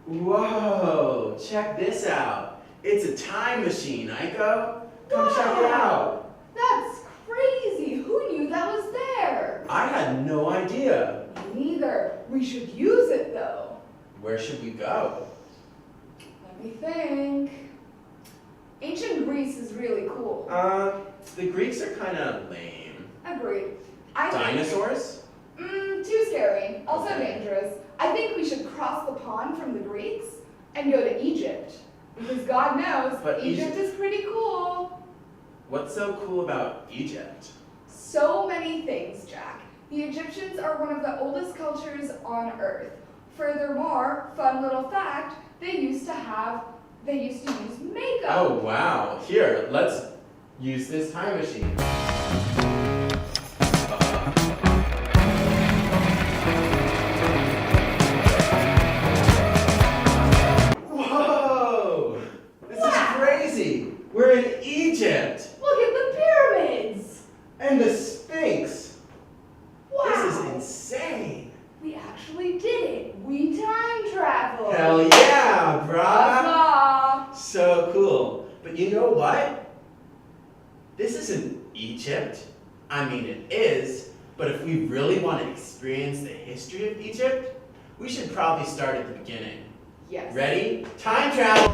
Whoa, check this out. It's a time machine, Aiko. Come check it out. That's crazy. Who knew that was there? I had no idea. Me neither. We should use it though. Where should we go? Let me think. Ancient Greece is really cool. The Greeks are kind of lame. Agreed. Dinosaurs? Too scary. Also Okay. dangerous. I think we should cross the pond from the Greeks and go to Egypt. Because God knows, But Egypt is pretty cool. What's so cool about Egypt? So many things, Jack. The Egyptians are one of the oldest cultures on Earth. Furthermore, fun little fact, they used to use makeup. Oh, wow. Here, let's use this time machine. Whoa! This is crazy. We're in Egypt. Look at the pyramids. And the Sphinx. Wow. This is insane. We actually did it. We time traveled. Hell yeah, brah. Huzzah. So cool. But you know what? This isn't Egypt. I mean, it is. But if we really want to experience the history of Egypt, we should probably start at the beginning. Yes. Ready? Time travel!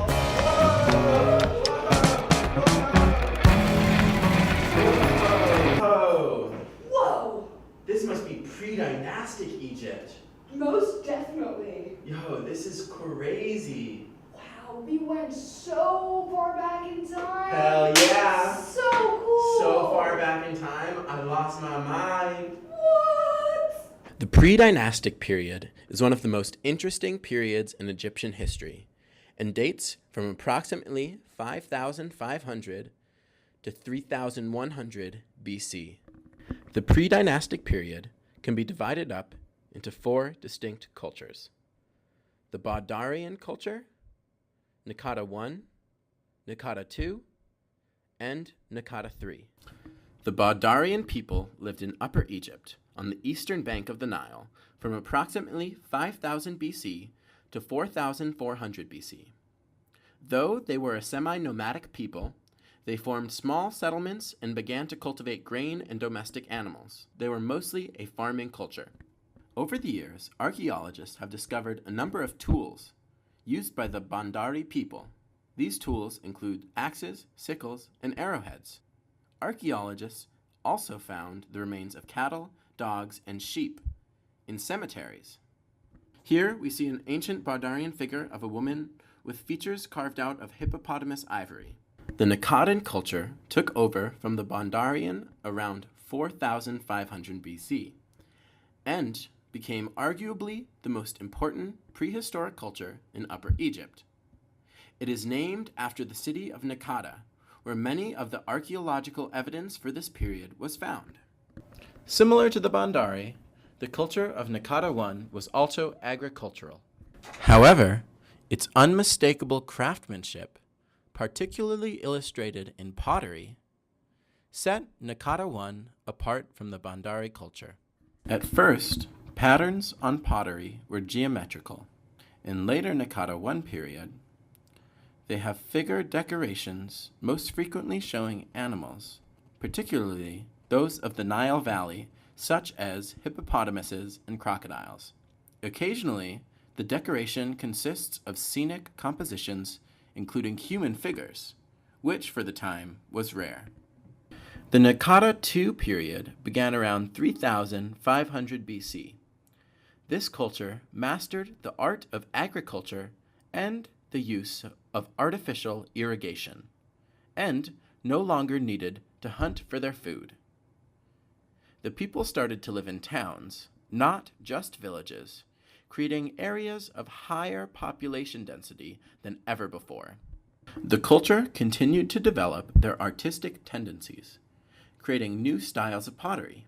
Whoa! Whoa. This must be pre-dynastic Egypt. Most definitely. Yo, this is crazy. Wow, we went so far back in time. Hell yeah. So cool. So far back in time, I lost my mind. What? The pre-dynastic period is one of the most interesting periods in Egyptian history and dates from approximately 5,500 to 3,100 BC. The pre-dynastic period can be divided up into four distinct cultures: the Baudarian culture, Naqada I, Naqada II, and Naqada III. The Baudarian people lived in Upper Egypt on the eastern bank of the Nile from approximately 5000 BC to 4400 BC. Though they were a semi-nomadic people, they formed small settlements and began to cultivate grain and domestic animals. They were mostly a farming culture. Over the years, archaeologists have discovered a number of tools used by the Bandari people. These tools include axes, sickles, and arrowheads. Archaeologists also found the remains of cattle, dogs, and sheep in cemeteries. Here we see an ancient Baudarian figure of a woman with features carved out of hippopotamus ivory. The Naqadan culture took over from the Baudarian around 4500 BC and became arguably the most important prehistoric culture in Upper Egypt. It is named after the city of Naqada, where many of the archaeological evidence for this period was found. Similar to the Bandari, the culture of Naqada I was also agricultural. However, its unmistakable craftsmanship, particularly illustrated in pottery, set Naqada I apart from the Bandari culture. At first, patterns on pottery were geometrical. In later Naqada I period, they have figure decorations, most frequently showing animals, particularly those of the Nile Valley, such as hippopotamuses and crocodiles. Occasionally, the decoration consists of scenic compositions, including human figures, which for the time was rare. The Naqada II period began around 3500 BC. This culture mastered the art of agriculture and the use of artificial irrigation, and no longer needed to hunt for their food. The people started to live in towns, not just villages, creating areas of higher population density than ever before. The culture continued to develop their artistic tendencies, creating new styles of pottery.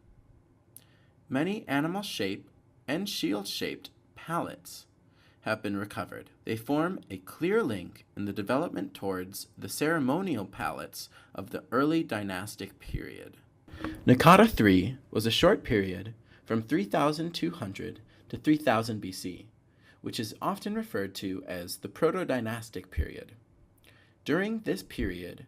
Many animal-shaped and shield-shaped palettes have been recovered. They form a clear link in the development towards the ceremonial palettes of the early dynastic period. Naqada III was a short period from 3200 to 3000 BC, which is often referred to as the Proto-Dynastic period. During this period,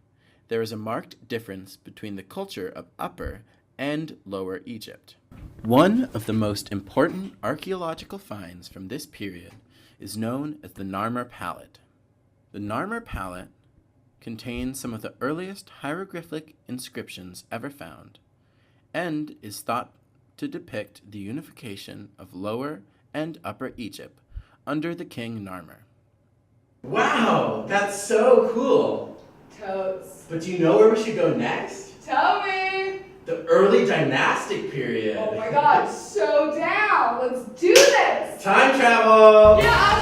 there is a marked difference between the culture of Upper and Lower Egypt. One of the most important archaeological finds from this period is known as the Narmer Palette. The Narmer Palette contains some of the earliest hieroglyphic inscriptions ever found and is thought to depict the unification of Lower and Upper Egypt under the king Narmer. Wow, that's so cool. Totes. But do you know where we should go next? Tell me. The early dynastic period. Oh my god, so down. Let's do this. Time travel! Yeah.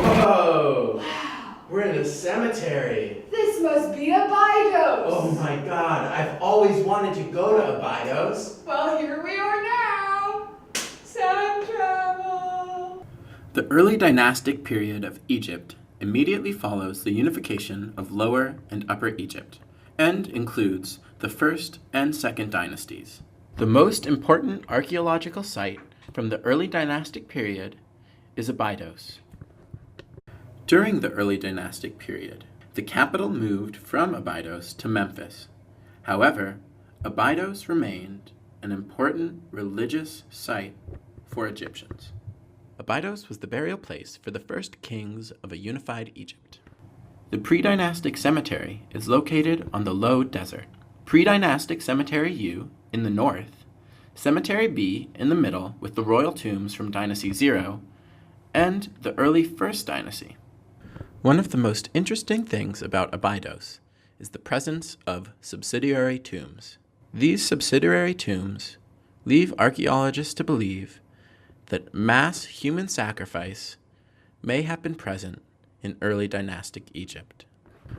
Whoa! Wow. We're in a cemetery. This must be Abydos. Oh my god, I've always wanted to go to Abydos. Well, here we are now. Time travel. The early dynastic period of Egypt immediately follows the unification of Lower and Upper Egypt, and includes the First and Second Dynasties. The most important archaeological site from the early dynastic period is Abydos. During the early dynastic period, the capital moved from Abydos to Memphis. However, Abydos remained an important religious site for Egyptians. Abydos was the burial place for the first kings of a unified Egypt. The pre-dynastic cemetery is located on the low desert. Pre-dynastic Cemetery U in the north, Cemetery B in the middle with the royal tombs from Dynasty 0, and the early First Dynasty. One of the most interesting things about Abydos is the presence of subsidiary tombs. These subsidiary tombs lead archaeologists to believe that mass human sacrifice may have been present in early dynastic Egypt.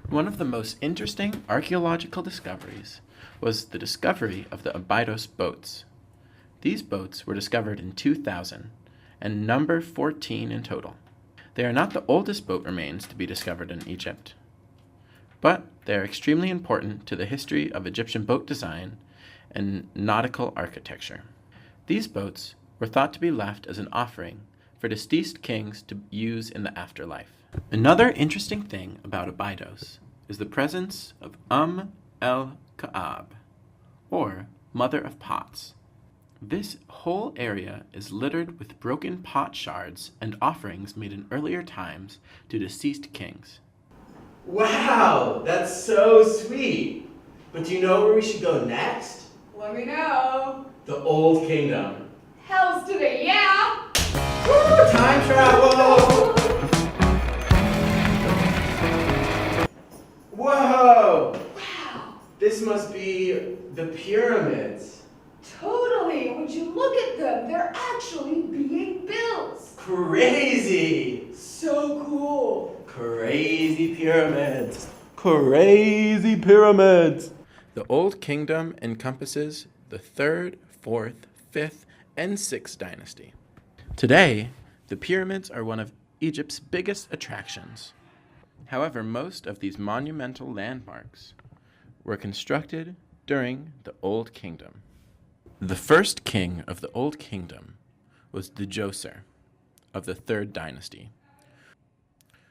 One of the most interesting archaeological discoveries was the discovery of the Abydos boats. These boats were discovered in 2000 and number 14 in total. They are not the oldest boat remains to be discovered in Egypt, but they are extremely important to the history of Egyptian boat design and nautical architecture. These boats were thought to be left as an offering for deceased kings to use in the afterlife. Another interesting thing about Abydos is the presence of el-Ka'ab, or Mother of Pots. This whole area is littered with broken pot shards and offerings made in earlier times to deceased kings. Wow, that's so sweet. But do you know where we should go next? Let me know. The Old Kingdom. Hells to the yeah. Woo, time travel! Whoa! Wow. This must be the pyramids. Totally. Would you look at them? They're actually being built. Crazy! So cool. Crazy pyramids. Crazy pyramids. The Old Kingdom encompasses the 3rd, 4th, 5th, and 6th dynasty. Today, the pyramids are one of Egypt's biggest attractions. However, most of these monumental landmarks were constructed during the Old Kingdom. The first king of the Old Kingdom was the Djoser of the 3rd dynasty,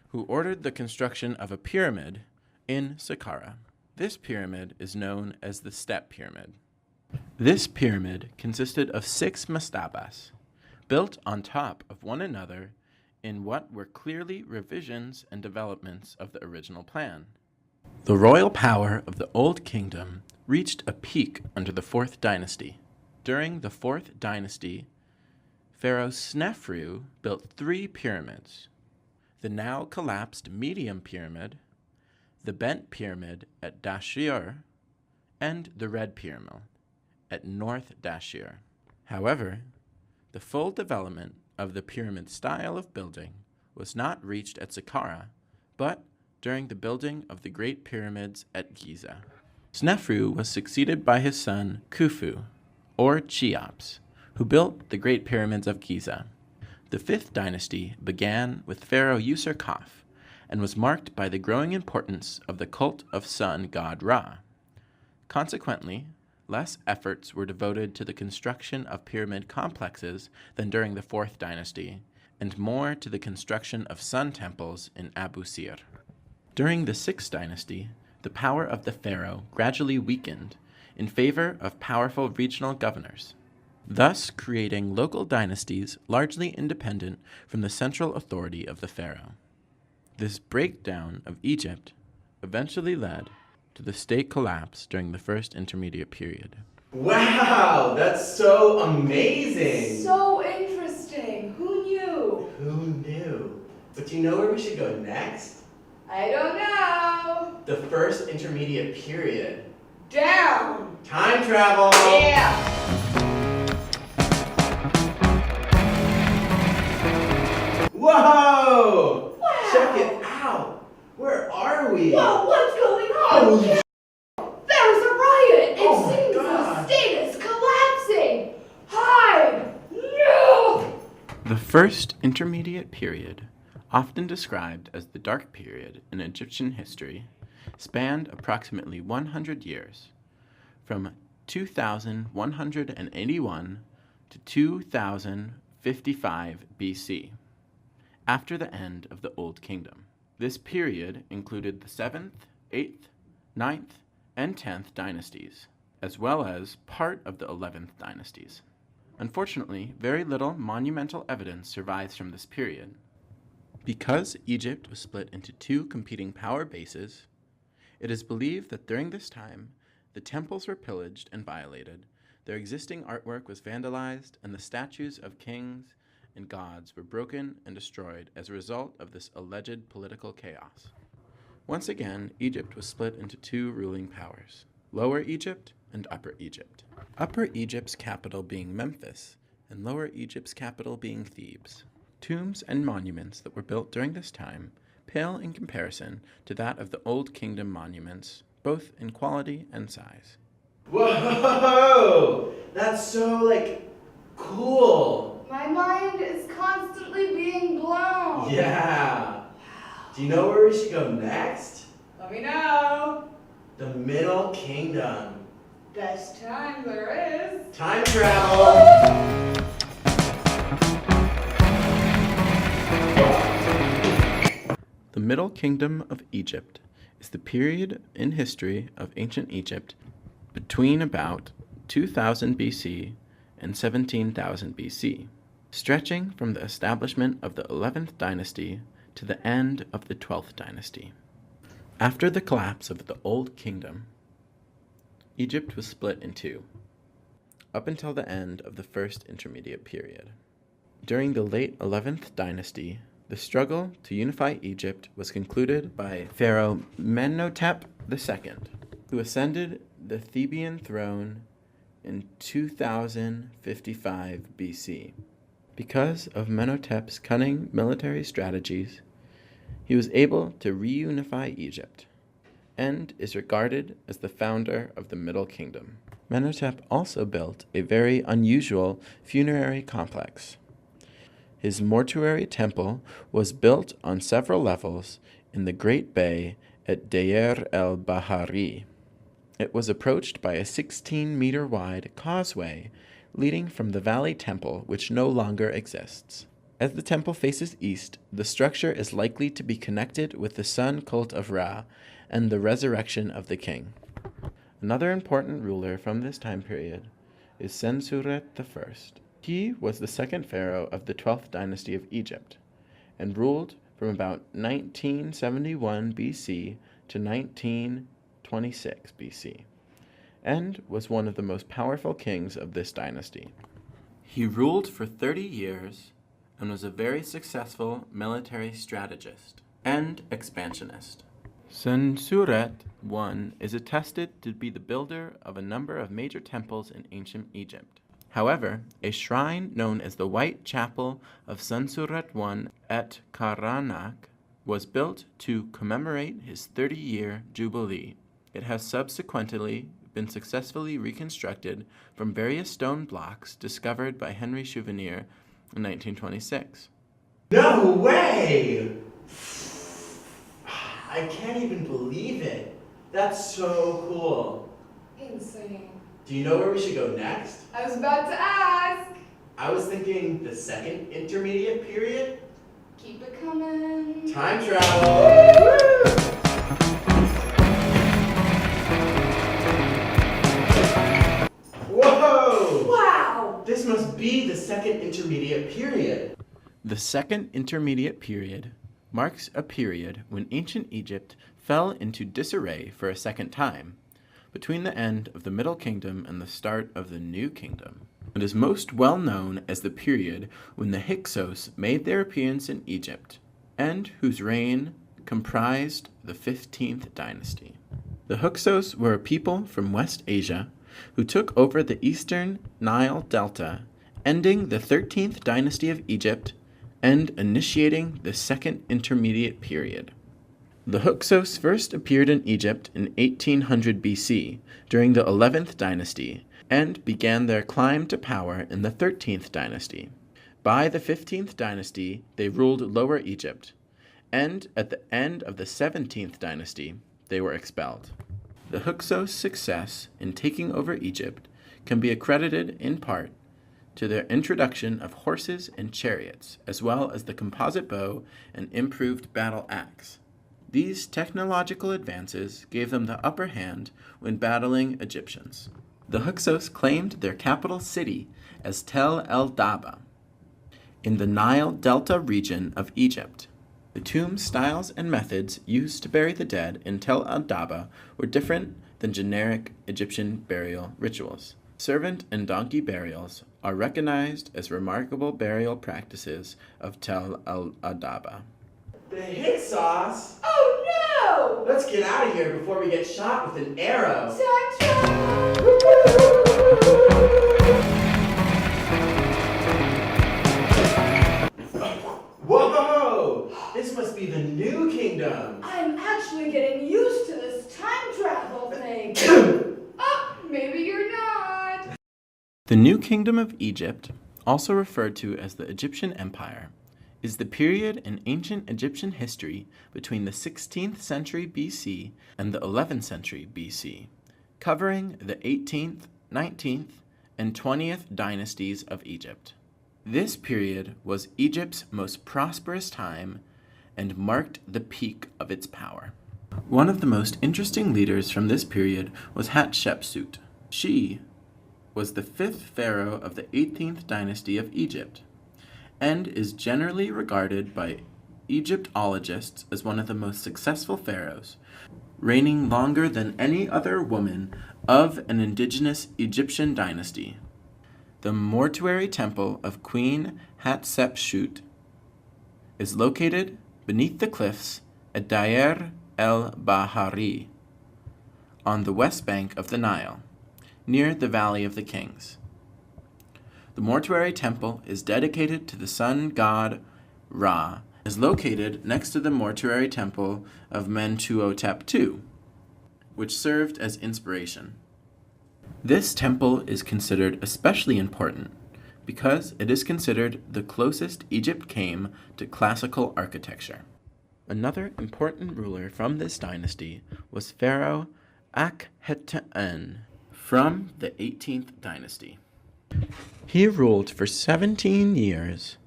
who ordered the construction of a pyramid in Saqqara. This pyramid is known as the Step Pyramid. This pyramid consisted of 6 mastabas, built on top of one another in what were clearly revisions and developments of the original plan. The royal power of the Old Kingdom reached a peak under the 4th dynasty. During the 4th dynasty, Pharaoh Snefru built 3 pyramids: the now collapsed Medium Pyramid, the Bent Pyramid at Dashur, and the Red Pyramid at North Dashur. However, the full development of the pyramid style of building was not reached at Saqqara, but during the building of the Great Pyramids at Giza. Snefru was succeeded by his son Khufu, or Cheops, who built the Great Pyramids of Giza. The 5th dynasty began with Pharaoh Userkaf and was marked by the growing importance of the cult of sun god Ra. Consequently, Less efforts were devoted to the construction of pyramid complexes than during the 4th dynasty, and more to the construction of sun temples in Abu Sir. During the 6th dynasty, the power of the pharaoh gradually weakened in favor of powerful regional governors, thus creating local dynasties largely independent from the central authority of the pharaoh. This breakdown of Egypt eventually led to the state collapse during the First Intermediate Period. Wow, that's so amazing! So interesting. Who knew? Who knew? But do you know where we should go next? I don't know. The First Intermediate Period. Down. Time travel! Yeah. Whoa! Wow. Check it out! Where are we? Whoa, what's going on? Holy There's a riot. It Oh my seems God. the state is collapsing. Hide. No. The First Intermediate Period, often described as the Dark Period in Egyptian history, spanned approximately 100 years, from 2181 to 2055 BC, after the end of the Old Kingdom. This period included the 7th, 8th, 9th, and 10th dynasties, as well as part of the 11th dynasties. Unfortunately, very little monumental evidence survives from this period. Because Egypt was split into two competing power bases, it is believed that during this time, the temples were pillaged and violated, their existing artwork was vandalized, and the statues of kings and gods were broken and destroyed as a result of this alleged political chaos. Once again, Egypt was split into two ruling powers, Lower Egypt and Upper Egypt. Upper Egypt's capital being Memphis, and Lower Egypt's capital being Thebes. Tombs and monuments that were built during this time pale in comparison to that of the Old Kingdom monuments, both in quality and size. Whoa! That's so, cool! My mind is constantly being blown. Yeah! Do you know where we should go next? Let me know. The Middle Kingdom. Best time there is. Time travel! The Middle Kingdom of Egypt is the period in history of ancient Egypt between about 2000 BC and 17,000 BC, stretching from the establishment of the 11th dynasty to the end of the 12th dynasty. After the collapse of the Old Kingdom, Egypt was split in two, up until the end of the First Intermediate Period. During the late 11th dynasty, the struggle to unify Egypt was concluded by Pharaoh Menhotep II, who ascended the Theban throne in 2055 BC. Because of Menhotep's cunning military strategies, he was able to reunify Egypt, and is regarded as the founder of the Middle Kingdom. Menhotep also built a very unusual funerary complex. His mortuary temple was built on several levels in the Great Bay at Deir el-Bahari. It was approached by a 16-meter-wide causeway leading from the Valley Temple, which no longer exists. As the temple faces east, the structure is likely to be connected with the sun cult of Ra and the resurrection of the king. Another important ruler from this time period is Sensuret I. He was the second pharaoh of the 12th dynasty of Egypt, and ruled from about 1971 BC to 1926 BC, and was one of the most powerful kings of this dynasty. He ruled for 30 years and was a very successful military strategist and expansionist. Sensuret I is attested to be the builder of a number of major temples in ancient Egypt. However, a shrine known as the White Chapel of Sensuret I at Karnak was built to commemorate his 30-year jubilee. It has subsequently been successfully reconstructed from various stone blocks discovered by Henry Chouvenir in 1926. No way! I can't even believe it. That's so cool. Insane. Do you know where we should go next? I was about to ask. I was thinking the second intermediate period. Keep it coming. Time travel! Whoa! Wow! This must be the second intermediate period. The second intermediate period marks a period when ancient Egypt fell into disarray for a second time, between the end of the Middle Kingdom and the start of the New Kingdom. It is most well known as the period when the Hyksos made their appearance in Egypt, and whose reign comprised the 15th dynasty. The Hyksos were a people from West Asia who took over the eastern Nile Delta, ending the 13th dynasty of Egypt and initiating the second intermediate period. The Hyksos first appeared in Egypt in 1800 BC during the 11th dynasty and began their climb to power in the 13th dynasty. By the 15th dynasty, they ruled Lower Egypt, and at the end of the 17th dynasty, they were expelled. The Hyksos' success in taking over Egypt can be accredited in part to their introduction of horses and chariots, as well as the composite bow and improved battle axe. These technological advances gave them the upper hand when battling Egyptians. The Hyksos claimed their capital city as Tel El Daba in the Nile Delta region of Egypt. The tomb styles and methods used to bury the dead in Tel El Daba were different than generic Egyptian burial rituals. Servant and donkey burials are recognized as remarkable burial practices of Tel El Daba. The Hyksos? Oh no! Let's get out of here before we get shot with an arrow. Time travel! Whoa! This must be the New Kingdom. I'm actually getting used to this time travel thing. Oh, maybe you're not. The New Kingdom of Egypt, also referred to as the Egyptian Empire, is the period in ancient Egyptian history between the 16th century BC and the 11th century BC, covering the 18th, 19th, and 20th dynasties of Egypt. This period was Egypt's most prosperous time and marked the peak of its power. One of the most interesting leaders from this period was Hatshepsut. She was the fifth pharaoh of the 18th dynasty of Egypt, and is generally regarded by Egyptologists as one of the most successful pharaohs, reigning longer than any other woman of an indigenous Egyptian dynasty. The mortuary temple of Queen Hatshepsut is located beneath the cliffs at Deir el-Bahari, on the west bank of the Nile, near the Valley of the Kings. The mortuary temple is dedicated to the sun god Ra, and is located next to the mortuary temple of Mentuhotep II, which served as inspiration. This temple is considered especially important because it is considered the closest Egypt came to classical architecture. Another important ruler from this dynasty was Pharaoh Akhetaen from the 18th dynasty. He ruled for 17 years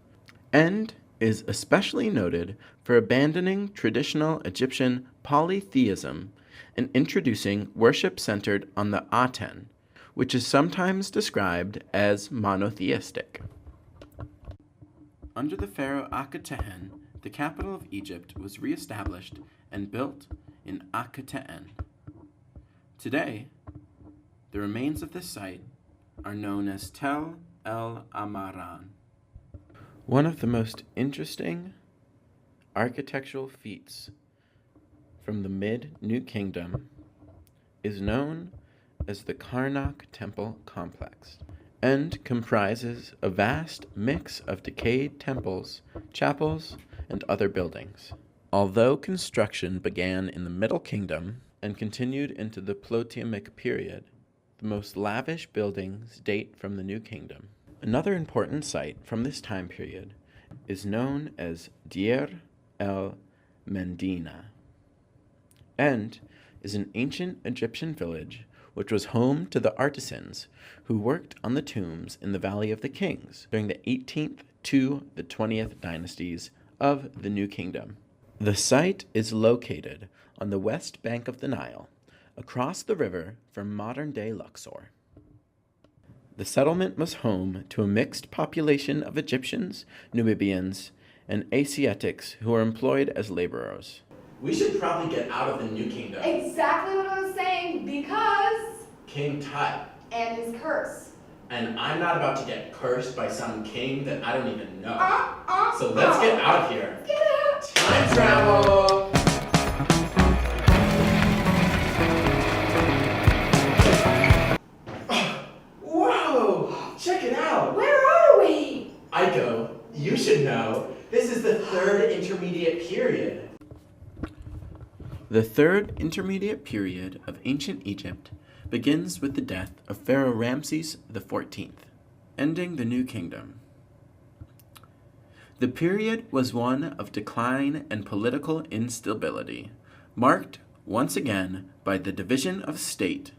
and is especially noted for abandoning traditional Egyptian polytheism and introducing worship centered on the Aten, which is sometimes described as monotheistic. Under the pharaoh Akhetaen, the capital of Egypt was reestablished and built in Akhetaen. Today, the remains of this site are known as Tel El Amaran. One of the most interesting architectural feats from the mid-New Kingdom is known as the Karnak Temple Complex, and comprises a vast mix of decayed temples, chapels, and other buildings. Although construction began in the Middle Kingdom and continued into the Ptolemaic period, the most lavish buildings date from the New Kingdom. Another important site from this time period is known as Deir el-Medina, and is an ancient Egyptian village which was home to the artisans who worked on the tombs in the Valley of the Kings during the 18th to the 20th dynasties of the New Kingdom. The site is located on the west bank of the Nile, across the river from modern-day Luxor. The settlement was home to a mixed population of Egyptians, Numidians, and Asiatics who were employed as laborers. We should probably get out of the New Kingdom. Exactly what I was saying, because... King Tut. And his curse. And I'm not about to get cursed by some king that I don't even know. So let's get out of here. Get out! Time travel! Whoa! Check it out! Where are we? Aiko, you should know. This is the third intermediate period. The third intermediate period of ancient Egypt begins with the death of Pharaoh Ramses XIV, ending the New Kingdom. The period was one of decline and political instability, marked once again by the division of state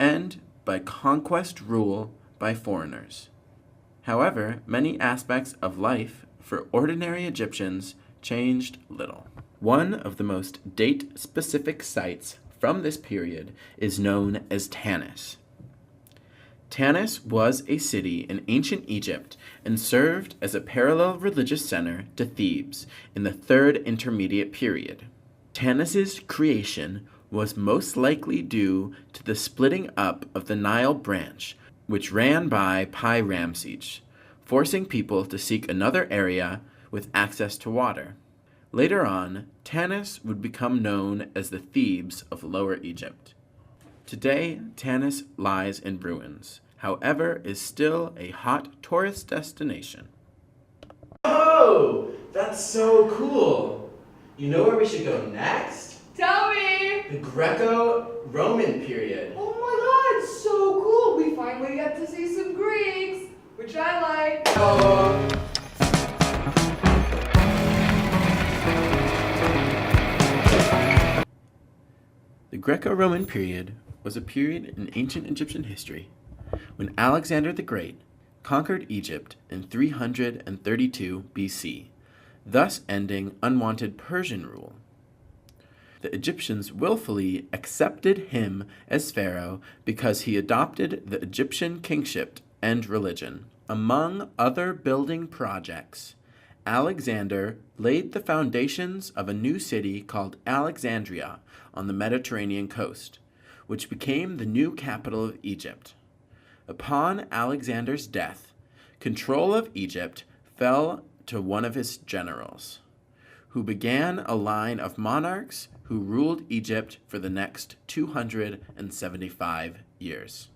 and by conquest rule by foreigners. However, many aspects of life for ordinary Egyptians changed little. One of the most date-specific sites from this period is known as Tanis. Tanis was a city in ancient Egypt and served as a parallel religious center to Thebes in the third intermediate period. Tanis's creation was most likely due to the splitting up of the Nile branch, which ran by Pi Ramses, forcing people to seek another area with access to water. Later on, Tanis would become known as the Thebes of Lower Egypt. Today, Tanis lies in ruins, however, is still a hot tourist destination. Oh, that's so cool. You know where we should go next? Tell me! The Greco-Roman period. Oh my god, so cool! We finally get to see some Greeks, which I like. Oh. The Greco-Roman period was a period in ancient Egyptian history when Alexander the Great conquered Egypt in 332 BC, thus ending unwanted Persian rule. The Egyptians willfully accepted him as pharaoh because he adopted the Egyptian kingship and religion. Among other building projects, Alexander laid the foundations of a new city called Alexandria on the Mediterranean coast, which became the new capital of Egypt. Upon Alexander's death, control of Egypt fell to one of his generals, who began a line of monarchs who ruled Egypt for the next 275 years.